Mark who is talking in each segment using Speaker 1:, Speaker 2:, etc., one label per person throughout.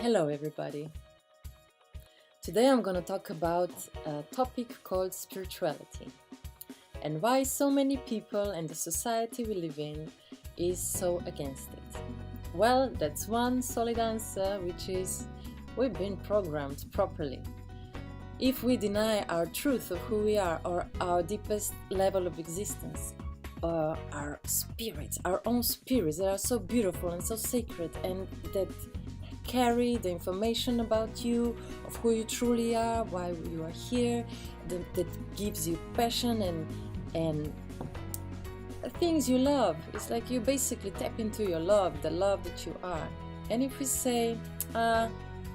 Speaker 1: Hello everybody. Today I'm going to talk about a topic called spirituality and why so many people and the society we live in is so against it. Well, that's one solid answer, which is we've been programmed properly. If we deny our truth of who we are or our deepest level of existence, our spirits, our own spirits that are so beautiful and so sacred and that carry the information about you, of who you truly are, why you are here, that gives you passion and things you love. It's like you basically tap into your love, the love that you are. And if we say,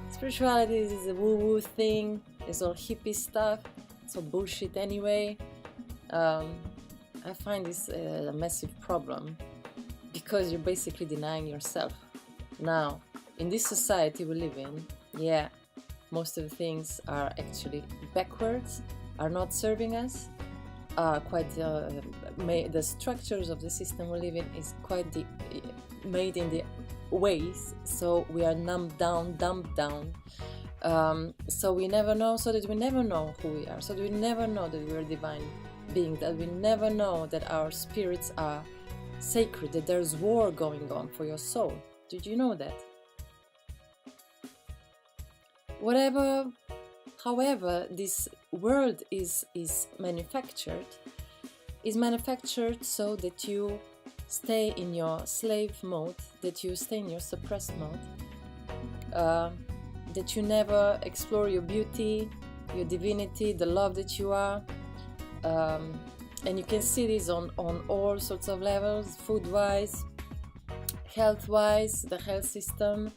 Speaker 1: spirituality is a woo-woo thing, it's all hippie stuff, it's all bullshit anyway, I find this a massive problem because you're basically denying yourself. Now, in this society we live in, most of the things are actually backwards, are not serving us, are quite the structures of the system we live in is quite made in the ways, so we are dumbed down, so we never know, so that we never know who we are, so that we never know that we are divine beings, that we never know that our spirits are sacred, that there's war going on for your soul. Did you know that? However, this world is manufactured so that you stay in your slave mode, that you stay in your suppressed mode, that you never explore your beauty, your divinity, the love that you are, and you can see this on all sorts of levels, food-wise, health-wise, the health system,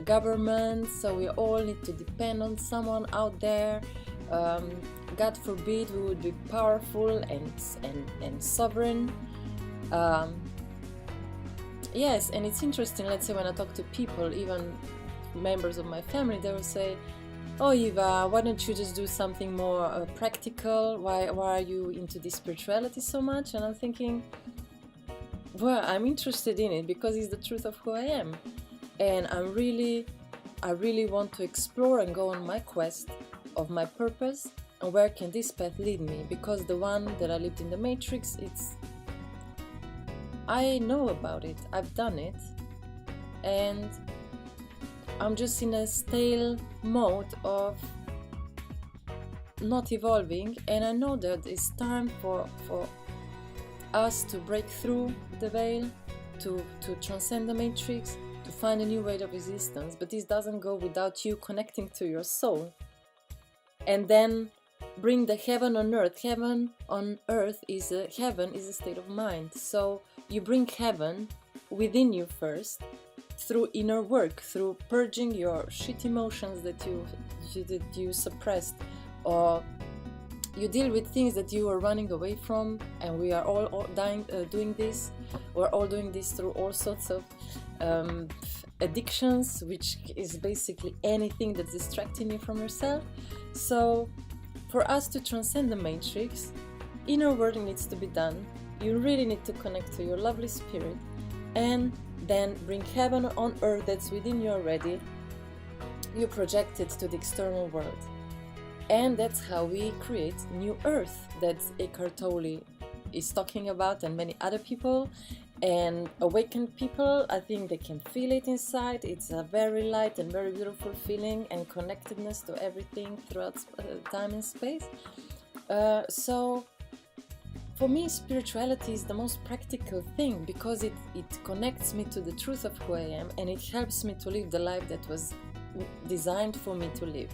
Speaker 1: government, so we all need to depend on someone out there. God forbid we would be powerful and sovereign. Yes, and it's interesting, let's say when I talk to people, even members of my family, they will say, "Oh Eva, why don't you just do something more practical? Why are you into this spirituality so much?" And I'm thinking, well, I'm interested in it because it's the truth of who I am. And I really want to explore and go on my quest of my purpose and where can this path lead me, because the one that I lived in the Matrix, I know about it, I've done it, and I'm just in a stale mode of not evolving, and I know that it's time for us to break through the veil, to transcend the Matrix, to find a new way of existence. But this doesn't go without you connecting to your soul and then bring the heaven on earth. Heaven on earth is a state of mind, so you bring heaven within you first through inner work, through purging your shit emotions that you suppressed, or you deal with things that you are running away from, and we are all doing this. We're all doing this through all sorts of addictions, which is basically anything that's distracting you from yourself. So for us to transcend the Matrix, inner work needs to be done. You really need to connect to your lovely spirit and then bring heaven on earth that's within you already. You project it to the external world. And that's how we create new earth that Eckhart Tolle is talking about, and many other people. And awakened people, I think they can feel it inside. It's a very light and very beautiful feeling and connectedness to everything throughout time and space. So for me, spirituality is the most practical thing because it connects me to the truth of who I am, and it helps me to live the life that was designed for me to live.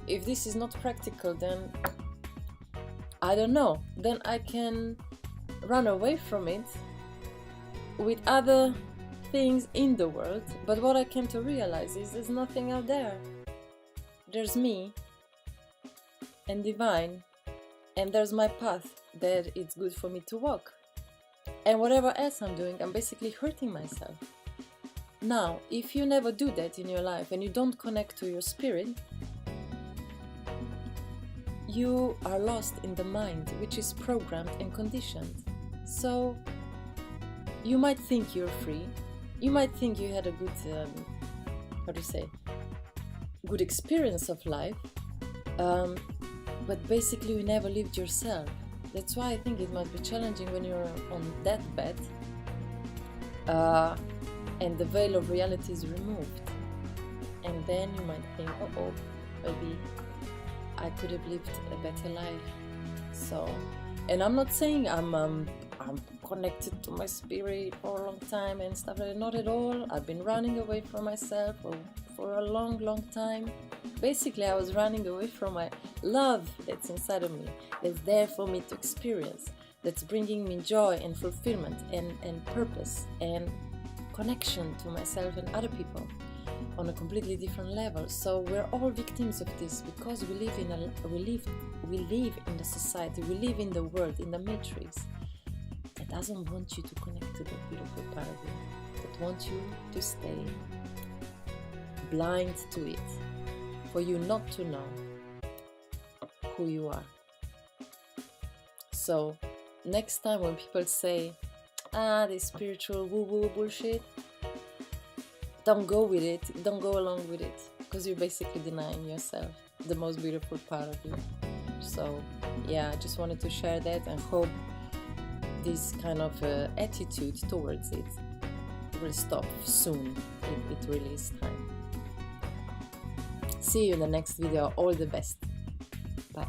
Speaker 1: If this is not practical, then I don't know. Then I can run away from it with other things in the world. But what I came to realize is there's nothing out there. There's me and divine, and there's my path that it's good for me to walk. And whatever else I'm doing, I'm basically hurting myself. Now, if you never do that in your life and you don't connect to your spirit, you are lost in the mind, which is programmed and conditioned. So you might think you're free, you might think you had a good good experience of life, but basically you never lived yourself. That's why I think it might be challenging when you're on deathbed and the veil of reality is removed, and then you might think, oh, maybe I could have lived a better life. So, and I'm not saying I'm connected to my spirit for a long time and stuff like that. Not at all. I've been running away from myself for a long time. Basically, I was running away from my love that's inside of me, that's there for me to experience, that's bringing me joy and fulfillment and purpose and connection to myself and other people on a completely different level. So we're all victims of this because we live in the society, we live in the world, in the matrix that doesn't want you to connect to the beautiful part of you, that wants you to stay blind to it, for you not to know who you are. So next time when people say, this spiritual woo-woo bullshit, don't go with it, don't go along with it, because you're basically denying yourself the most beautiful part of you. So yeah, I just wanted to share that and hope this kind of attitude towards it will stop soon, if it really is time. See you in the next video. All the best. Bye.